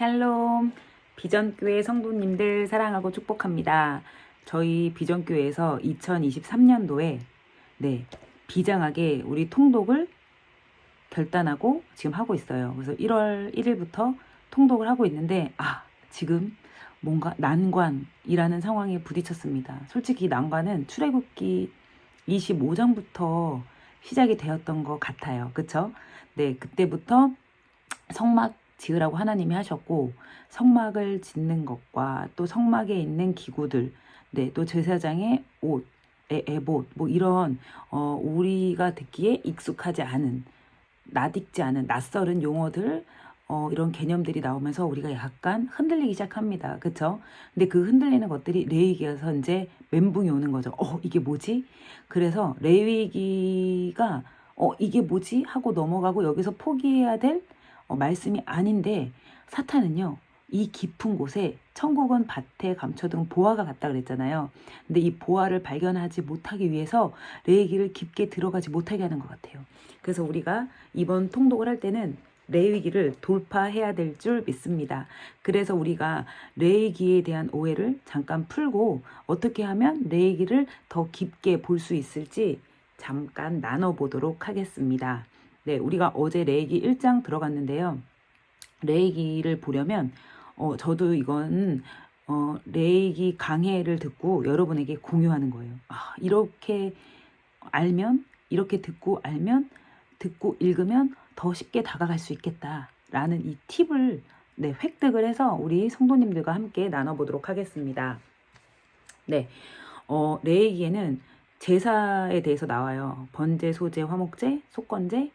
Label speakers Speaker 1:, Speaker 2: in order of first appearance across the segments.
Speaker 1: 샬롬, 비전교회 성도님들 사랑하고 축복합니다. 저희 비전교회에서 2023년도에 비장하게 우리 통독을 결단하고 지금 하고 있어요. 그래서 1월 1일부터 통독을 하고 있는데 지금 뭔가 난관이라는 상황에 부딪혔습니다. 솔직히 난관은 출애굽기 25장부터 시작이 되었던 것 같아요. 그쵸? 네, 그때부터 성막 지으라고 하나님이 하셨고, 성막을 짓는 것과 또 성막에 있는 기구들, 또 제사장의 옷, 에봇, 뭐 이런 우리가 듣기에 익숙하지 않은, 낯익지 않은 낯설은 용어들, 이런 개념들이 나오면서 우리가 약간 흔들리기 시작합니다. 그쵸? 근데 그 흔들리는 것들이 레위기에서 이제 멘붕이 오는 거죠. 이게 뭐지? 그래서 레위기가 이게 뭐지? 하고 넘어가고 여기서 포기해야 될 말씀이 아닌데, 사탄은요, 이 깊은 곳에 천국은 밭에 감춰둔 보화가 같다 그랬잖아요. 근데 이 보화를 발견하지 못하기 위해서 레위기를 깊게 들어가지 못하게 하는 것 같아요. 그래서 우리가 이번 통독을 할 때는 레위기를 돌파해야 될 줄 믿습니다. 그래서 우리가 레위기에 대한 오해를 잠깐 풀고 어떻게 하면 레위기를 더 깊게 볼 수 있을지 잠깐 나눠보도록 하겠습니다. 우리가 어제 레위기 1장 들어갔는데요. 레위기를 보려면 저도 이건 레위기 강해를 듣고 여러분에게 공유하는 거예요. 이렇게 알면, 이렇게 듣고 알면, 듣고 읽으면 더 쉽게 다가갈 수 있겠다라는 이 팁을 획득을 해서 우리 성도님들과 함께 나눠보도록 하겠습니다. 레위기에는 제사에 대해서 나와요. 번제, 소제, 화목제, 속건제,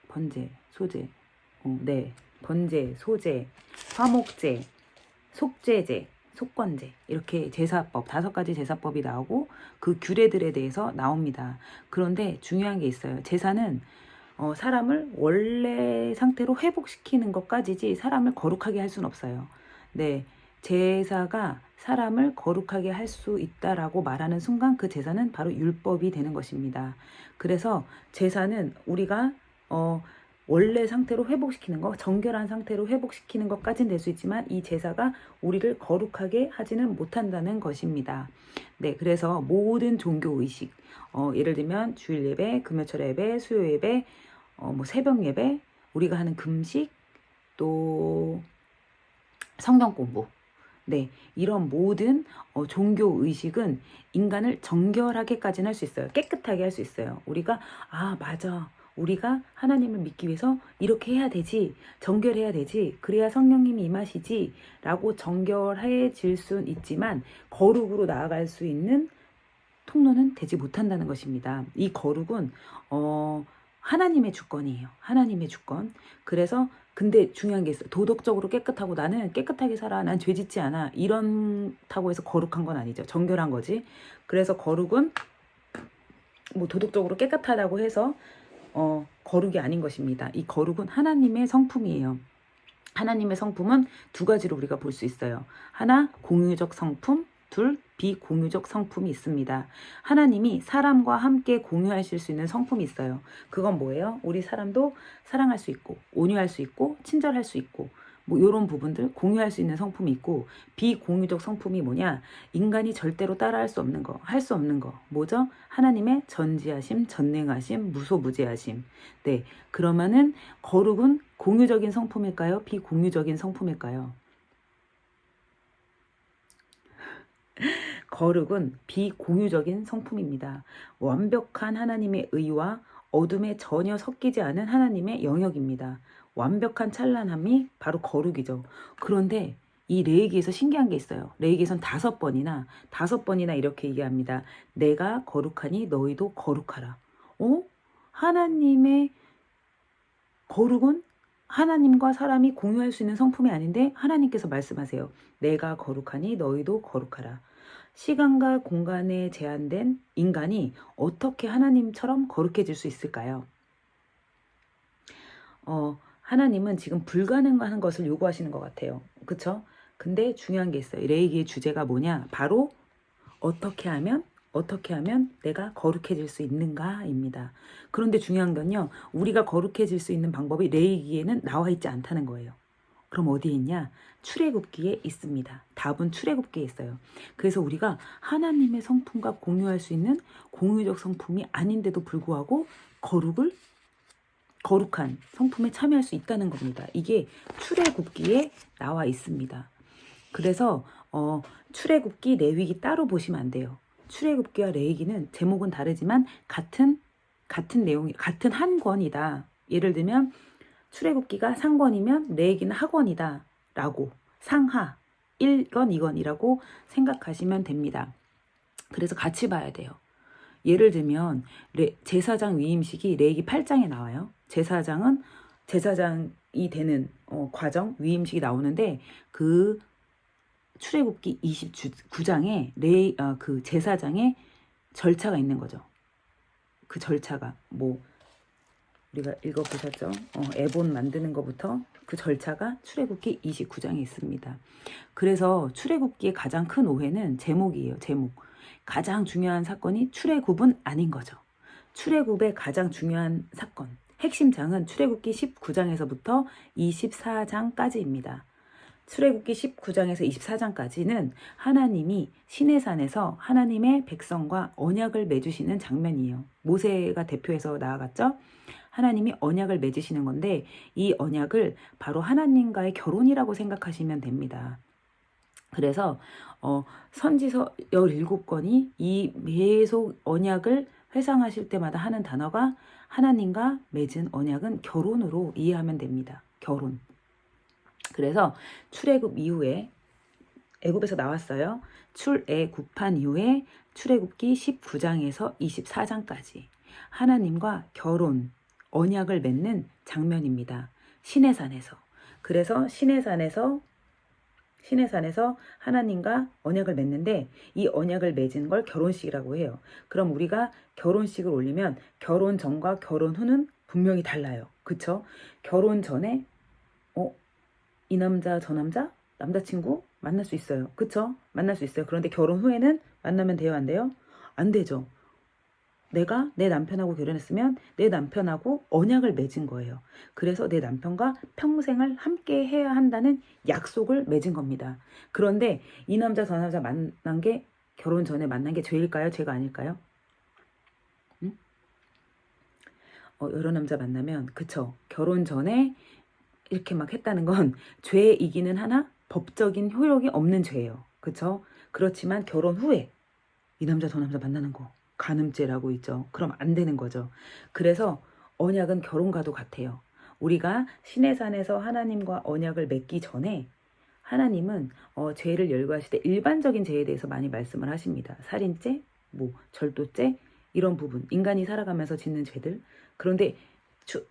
Speaker 1: 번제, 소제, 번제, 소제, 화목제, 속죄제, 속건제, 이렇게 제사법, 5가지 제사법이 나오고 그 규례들에 대해서 나옵니다. 그런데 중요한 게 있어요. 제사는 사람을 원래 상태로 회복시키는 것까지지 사람을 거룩하게 할 수는 없어요. 제사가 사람을 거룩하게 할 수 있다라고 말하는 순간 그 제사는 바로 율법이 되는 것입니다. 그래서 제사는 우리가 원래 상태로 회복시키는 거, 정결한 상태로 회복시키는 것까지는 될 수 있지만 이 제사가 우리를 거룩하게 하지는 못한다는 것입니다. 그래서 모든 종교 의식, 예를 들면 주일 예배, 금요철 예배, 수요 예배, 새벽 예배, 우리가 하는 금식, 또 성경 공부, 이런 모든 종교 의식은 인간을 정결하게까지는 할 수 있어요. 깨끗하게 할 수 있어요. 우리가 맞아, 우리가 하나님을 믿기 위해서 이렇게 해야 되지, 정결해야 되지, 그래야 성령님이 임하시지 라고 정결해질 수는 있지만 거룩으로 나아갈 수 있는 통로는 되지 못한다는 것입니다. 이 거룩은 하나님의 주권이에요. 하나님의 주권. 그래서 근데 중요한 게 있어요. 도덕적으로 깨끗하고 나는 깨끗하게 살아, 난 죄 짓지 않아, 이런다고 해서 거룩한 건 아니죠. 정결한 거지. 그래서 거룩은 뭐 도덕적으로 깨끗하다고 해서 거룩이 아닌 것입니다. 이 거룩은 하나님의 성품이에요. 하나님의 성품은 2가지로 우리가 볼 수 있어요. 하나, 공유적 성품, 둘, 비공유적 성품이 있습니다. 하나님이 사람과 함께 공유하실 수 있는 성품이 있어요. 그건 뭐예요? 우리 사람도 사랑할 수 있고, 온유할 수 있고, 친절할 수 있고, 뭐 이런 부분들 공유할 수 있는 성품이 있고, 비공유적 성품이 뭐냐? 인간이 절대로 따라할 수 없는 거, 할 수 없는 거. 뭐죠? 하나님의 전지하심, 전능하심, 무소부재하심. 그러면은 거룩은 공유적인 성품일까요? 비공유적인 성품일까요? 거룩은 비공유적인 성품입니다. 완벽한 하나님의 의와 어둠에 전혀 섞이지 않은 하나님의 영역입니다. 완벽한 찬란함이 바로 거룩이죠. 그런데 이 레위기에서 신기한 게 있어요. 레위기에선 5번이나 이렇게 얘기합니다. 내가 거룩하니 너희도 거룩하라. 하나님의 거룩은 하나님과 사람이 공유할 수 있는 성품이 아닌데 하나님께서 말씀하세요. 내가 거룩하니 너희도 거룩하라. 시간과 공간에 제한된 인간이 어떻게 하나님처럼 거룩해질 수 있을까요? 하나님은 지금 불가능한 것을 요구하시는 것 같아요. 그쵸? 근데 중요한 게 있어요. 레위기의 주제가 뭐냐? 바로 어떻게 하면 내가 거룩해질 수 있는가입니다. 그런데 중요한 건요, 우리가 거룩해질 수 있는 방법이 레위기에는 나와 있지 않다는 거예요. 그럼 어디에 있냐? 출애굽기에 있습니다. 답은 출애굽기에 있어요. 그래서 우리가 하나님의 성품과 공유할 수 있는 공유적 성품이 아닌데도 불구하고 거룩한 성품에 참여할 수 있다는 겁니다. 이게 출애굽기에 나와 있습니다. 그래서 출애굽기, 레위기 따로 보시면 안 돼요. 출애굽기와 레위기는 제목은 다르지만 같은 내용이, 같은 한 권이다. 예를 들면 출애굽기가 상권이면 레위기는 하권이다 라고, 상하 1권 2권이라고 생각하시면 됩니다. 그래서 같이 봐야 돼요. 예를 들면 제사장 위임식이 레위기 8장에 나와요. 제사장이 되는 과정, 위임식이 나오는데 그 출애굽기 29장에 그 제사장의 절차가 있는 거죠. 그 절차가 뭐 우리가 읽어보셨죠? 에본 만드는 것부터 그 절차가 출애굽기 29장에 있습니다. 그래서 출애굽기의 가장 큰 오해는 제목이에요. 제목. 가장 중요한 사건이 출애굽은 아닌 거죠. 출애굽의 가장 중요한 사건, 핵심 장은 출애굽기 19장에서부터 24장까지입니다. 출애굽기 19장에서 24장까지는 하나님이 시내산에서 하나님의 백성과 언약을 맺으시는 장면이에요. 모세가 대표해서 나아갔죠. 하나님이 언약을 맺으시는 건데 이 언약을 바로 하나님과의 결혼이라고 생각하시면 됩니다. 그래서 선지서 17권이 이 계속 언약을 회상하실 때마다 하는 단어가 하나님과 맺은 언약은 결혼으로 이해하면 됩니다. 결혼. 그래서 출애굽 이후에 애굽에서 나왔어요. 출애굽한 이후에 출애굽기 19장에서 24장까지 하나님과 결혼, 언약을 맺는 장면입니다. 시내산에서. 그래서 시내산에서 하나님과 언약을 맺는데 이 언약을 맺은 걸 결혼식이라고 해요. 그럼 우리가 결혼식을 올리면 결혼 전과 결혼 후는 분명히 달라요. 그쵸? 결혼 전에 이 남자 저 남자 남자친구 만날 수 있어요. 그쵸? 만날 수 있어요. 그런데 결혼 후에는 만나면 돼요? 안 돼요? 안 되죠. 내가 내 남편하고 결혼했으면 내 남편하고 언약을 맺은 거예요. 그래서 내 남편과 평생을 함께 해야 한다는 약속을 맺은 겁니다. 그런데 이 남자 저 남자 만난 게 결혼 전에 만난 게 죄일까요? 죄가 아닐까요? 응? 여러 남자 만나면 그쵸? 결혼 전에 이렇게 막 했다는 건 죄이기는 하나 법적인 효력이 없는 죄예요. 그쵸? 그렇지만 결혼 후에 이 남자 저 남자 만나는 거 간음죄라고 있죠. 그럼 안 되는 거죠. 그래서 언약은 결혼과도 같아요. 우리가 시내산에서 하나님과 언약을 맺기 전에 하나님은 죄를 열거하실 때 일반적인 죄에 대해서 많이 말씀을 하십니다. 살인죄, 뭐 절도죄 이런 부분, 인간이 살아가면서 짓는 죄들. 그런데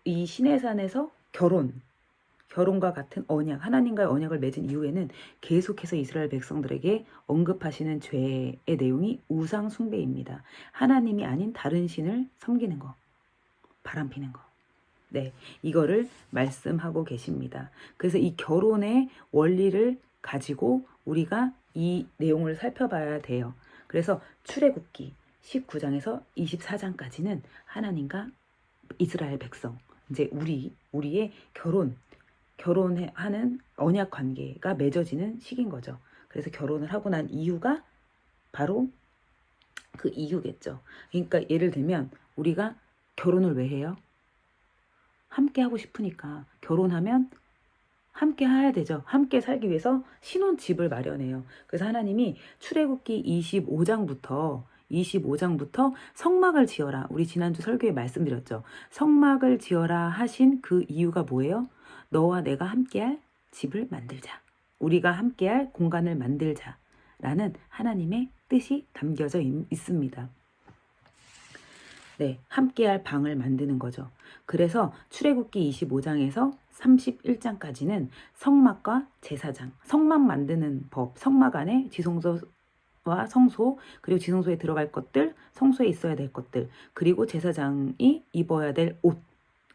Speaker 1: 이 시내산에서 결혼과 같은 언약, 하나님과의 언약을 맺은 이후에는 계속해서 이스라엘 백성들에게 언급하시는 죄의 내용이 우상 숭배입니다. 하나님이 아닌 다른 신을 섬기는 거, 바람피는 거. 네, 이거를 말씀하고 계십니다. 그래서 이 결혼의 원리를 가지고 우리가 이 내용을 살펴봐야 돼요. 그래서 출애굽기 19장에서 24장까지는 하나님과 이스라엘 백성, 이제 우리의 결혼하는 언약 관계가 맺어지는 시기인 거죠. 그래서 결혼을 하고 난 이유가 바로 그 이유겠죠. 그러니까 예를 들면 우리가 결혼을 왜 해요? 함께 하고 싶으니까. 결혼하면 함께 해야 되죠. 함께 살기 위해서 신혼집을 마련해요. 그래서 하나님이 출애굽기 25장부터 성막을 지어라. 우리 지난주 설교에 말씀드렸죠. 성막을 지어라 하신 그 이유가 뭐예요? 너와 내가 함께할 집을 만들자. 우리가 함께할 공간을 만들자. 라는 하나님의 뜻이 담겨져 있습니다. 네, 함께할 방을 만드는 거죠. 그래서 출애굽기 25장에서 31장까지는 성막과 제사장, 성막 만드는 법, 성막 안에 지성소와 성소, 그리고 지성소에 들어갈 것들, 성소에 있어야 될 것들, 그리고 제사장이 입어야 될 옷,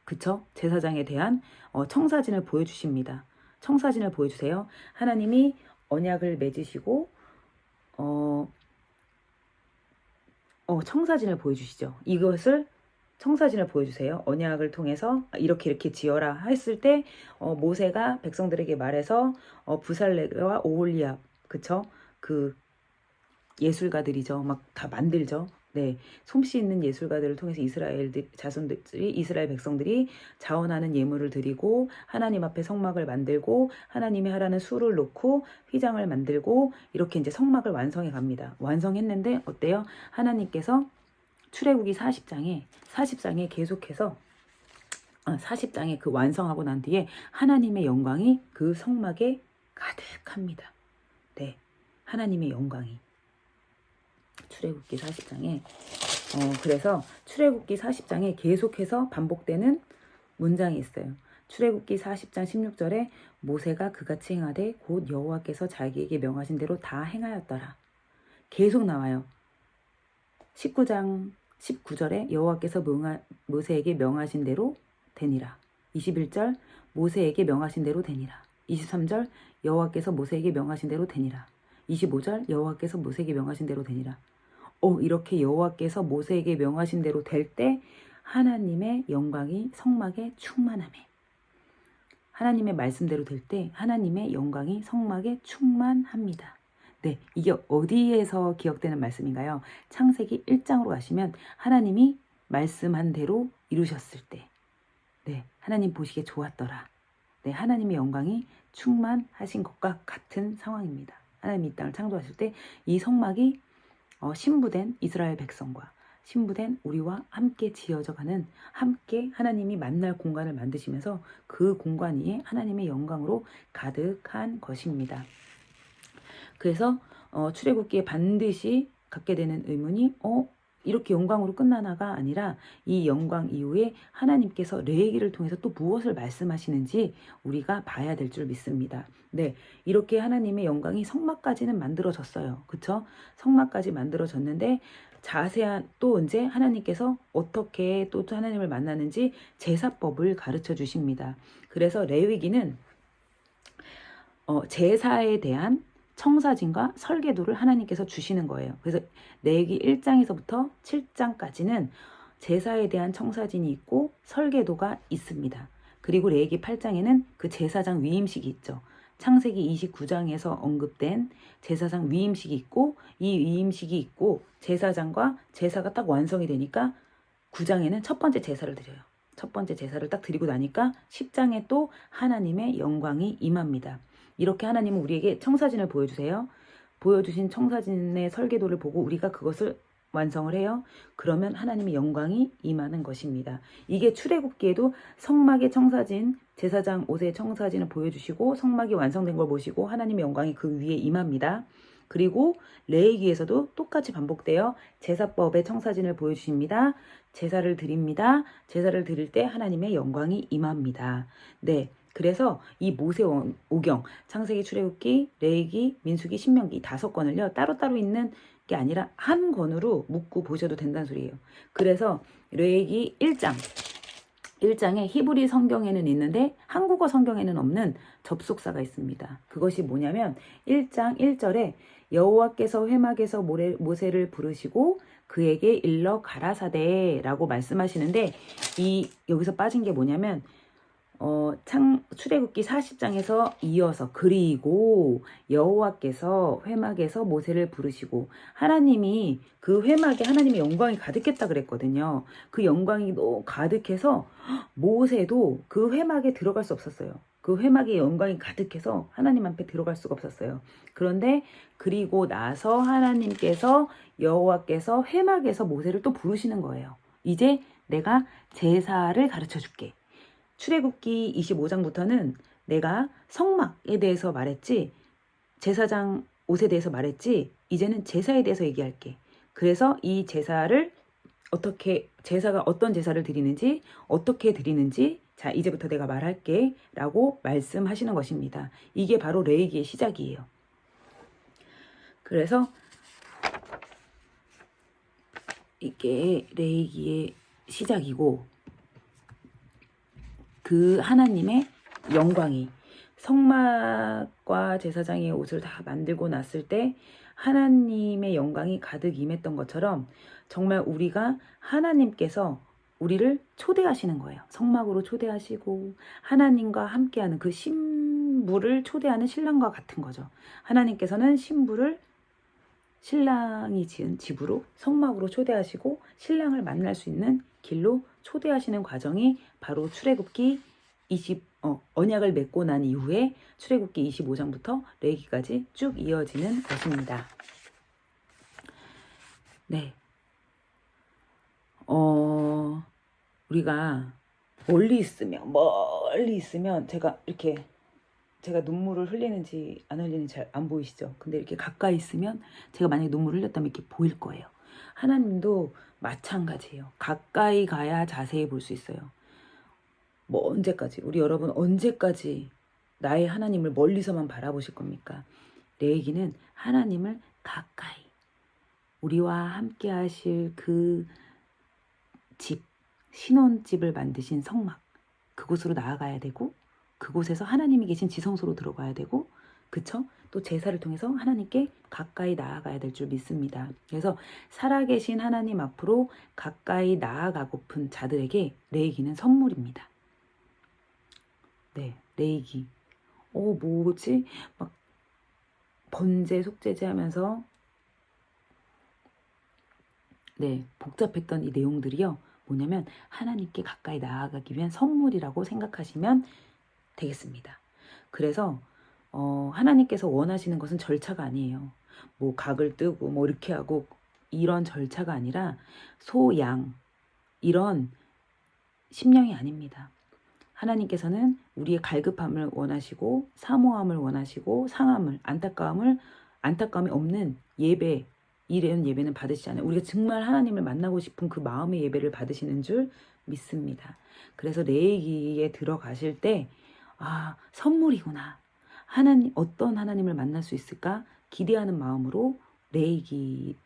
Speaker 1: 그쵸? 제사장에 대한 청사진을 보여주십니다. 청사진을 보여주세요. 하나님이 언약을 맺으시고 청사진을 보여주시죠. 이것을 청사진을 보여주세요. 언약을 통해서 이렇게 지어라 했을 때 모세가 백성들에게 말해서 부살레와 오홀리압, 그쵸? 그 예술가들이죠. 막 다 만들죠. 네, 솜씨 있는 예술가들을 통해서 이스라엘 백성들이 자원하는 예물을 드리고 하나님 앞에 성막을 만들고 하나님이 하라는 수를 놓고 휘장을 만들고 이렇게 이제 성막을 완성해 갑니다. 완성했는데 어때요? 하나님께서 출애굽기 40장에 계속해서 40장에 그 완성하고 난 뒤에 하나님의 영광이 그 성막에 가득합니다. 네, 하나님의 영광이 출애굽기 40장에 그래서 출애굽기 40장에 계속해서 반복되는 문장이 있어요. 출애굽기 40장 16절에 모세가 그같이 행하되 곧 여호와께서 자기에게 명하신 대로 다 행하였더라. 계속 나와요. 19장 19절에 여호와께서 모세에게 명하신 대로 되니라. 21절 모세에게 명하신 대로 되니라. 23절 여호와께서 모세에게 명하신 대로 되니라. 25절 여호와께서 모세에게 명하신 대로 되니라. 이렇게 여호와께서 모세에게 명하신 대로 될 때 하나님의 영광이 성막에 충만하며 하나님의 말씀대로 될 때 하나님의 영광이 성막에 충만합니다. 네, 이게 어디에서 기억되는 말씀인가요? 창세기 1장으로 가시면 하나님이 말씀한 대로 이루셨을 때 네, 하나님 보시기에 좋았더라. 네, 하나님의 영광이 충만하신 것과 같은 상황입니다. 하나님이 이 땅을 창조하실 때 이 성막이 신부된 이스라엘 백성과 신부된 우리와 함께 지어져가는 함께 하나님이 만날 공간을 만드시면서 그 공간 위에 하나님의 영광으로 가득한 것입니다. 그래서 출애굽기에 반드시 갖게 되는 의문이 이렇게 영광으로 끝나나가 아니라 이 영광 이후에 하나님께서 레위기를 통해서 또 무엇을 말씀하시는지 우리가 봐야 될 줄 믿습니다. 네, 이렇게 하나님의 영광이 성막까지는 만들어졌어요. 그쵸? 성막까지 만들어졌는데 자세한 또 이제 하나님께서 어떻게 또 하나님을 만나는지 제사법을 가르쳐 주십니다. 그래서 레위기는 제사에 대한 청사진과 설계도를 하나님께서 주시는 거예요. 그래서 레위기 1장에서부터 7장까지는 제사에 대한 청사진이 있고 설계도가 있습니다. 그리고 레위기 8장에는 그 제사장 위임식이 있죠. 창세기 29장에서 언급된 제사장 위임식이 있고 이 위임식이 있고 제사장과 제사가 딱 완성이 되니까 9장에는 첫 번째 제사를 드려요. 첫 번째 제사를 딱 드리고 나니까 10장에 또 하나님의 영광이 임합니다. 이렇게 하나님은 우리에게 청사진을 보여주세요. 보여주신 청사진의 설계도를 보고 우리가 그것을 완성을 해요. 그러면 하나님의 영광이 임하는 것입니다. 이게 출애굽기에도 성막의 청사진, 제사장 옷의 청사진을 보여주시고 성막이 완성된 걸 보시고 하나님의 영광이 그 위에 임합니다. 그리고 레위기에서도 똑같이 반복되어 제사법의 청사진을 보여주십니다. 제사를 드립니다. 제사를 드릴 때 하나님의 영광이 임합니다. 네. 그래서 이 모세오경, 창세기, 출애굽기, 레위기, 민수기, 신명기 5권을요 따로따로 있는 게 아니라 한 권으로 묶고 보셔도 된다는 소리예요. 그래서 레위기 1장에 히브리 성경에는 있는데 한국어 성경에는 없는 접속사가 있습니다. 그것이 뭐냐면 1장 1절에 여호와께서 회막에서 모세를 부르시고 그에게 일러 가라사대라고 말씀하시는데 여기서 빠진 게 뭐냐면 출애굽기 40장에서 이어서 그리고 여호와께서 회막에서 모세를 부르시고 하나님이 그 회막에 하나님의 영광이 가득했다 그랬거든요. 그 영광이 너무 가득해서 모세도 그 회막에 들어갈 수 없었어요. 그 회막에 영광이 가득해서 하나님 앞에 들어갈 수가 없었어요. 그런데 그리고 나서 하나님께서 여호와께서 회막에서 모세를 또 부르시는 거예요. 이제 내가 제사를 가르쳐 줄게. 출애굽기 25장부터는 내가 성막에 대해서 말했지 제사장 옷에 대해서 말했지 이제는 제사에 대해서 얘기할게. 그래서 이 제사가 어떤 제사를 드리는지 어떻게 드리는지 자 이제부터 내가 말할게 라고 말씀하시는 것입니다. 이게 바로 레위기의 시작이에요. 그래서 이게 레위기의 시작이고 그 하나님의 영광이 성막과 제사장의 옷을 다 만들고 났을 때 하나님의 영광이 가득 임했던 것처럼 정말 우리가 하나님께서 우리를 초대하시는 거예요. 성막으로 초대하시고 하나님과 함께하는 그 신부를 초대하는 신랑과 같은 거죠. 하나님께서는 신부를 신랑이 지은 집으로 성막으로 초대하시고 신랑을 만날 수 있는 길로 초대하시는 과정이 바로 출애굽기 언약을 맺고 난 이후에 출애굽기 25장부터 레위기까지 쭉 이어지는 것입니다. 네. 우리가 멀리 있으면 제가 눈물을 흘리는지 안 흘리는지 잘 안 보이시죠? 근데 이렇게 가까이 있으면 제가 만약에 눈물을 흘렸다면 이렇게 보일 거예요. 하나님도 마찬가지예요. 가까이 가야 자세히 볼 수 있어요. 뭐 언제까지, 우리 여러분 언제까지 나의 하나님을 멀리서만 바라보실 겁니까? 레위기는 하나님을 가까이, 우리와 함께 하실 그 집, 신혼집을 만드신 성막, 그곳으로 나아가야 되고, 그곳에서 하나님이 계신 지성소로 들어가야 되고, 그쵸? 또 제사를 통해서 하나님께 가까이 나아가야 될 줄 믿습니다. 그래서 살아계신 하나님 앞으로 가까이 나아가고픈 자들에게 레위기는 선물입니다. 네, 레위기. 뭐지? 막 번제, 속죄제 하면서 네, 복잡했던 이 내용들이요. 뭐냐면 하나님께 가까이 나아가기 위한 선물이라고 생각하시면 되겠습니다. 그래서 하나님께서 원하시는 것은 절차가 아니에요. 뭐 각을 뜨고 뭐 이렇게 하고 이런 절차가 아니라 소, 양 이런 심령이 아닙니다. 하나님께서는 우리의 갈급함을 원하시고 사모함을 원하시고 상함을, 안타까움이 없는 예배, 이런 예배는 받으시지 않아요. 우리가 정말 하나님을 만나고 싶은 그 마음의 예배를 받으시는 줄 믿습니다. 그래서 레위기에 들어가실 때 선물이구나. 어떤 하나님을 만날 수 있을까? 기대하는 마음으로 레위기를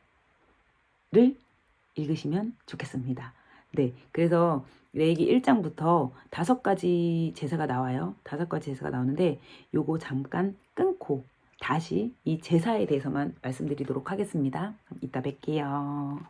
Speaker 1: 읽으시면 좋겠습니다. 네, 그래서 레위기 1장부터 5가지 제사가 나와요. 5가지 제사가 나오는데 요거 잠깐 끊고 다시 이 제사에 대해서만 말씀드리도록 하겠습니다. 이따 뵐게요.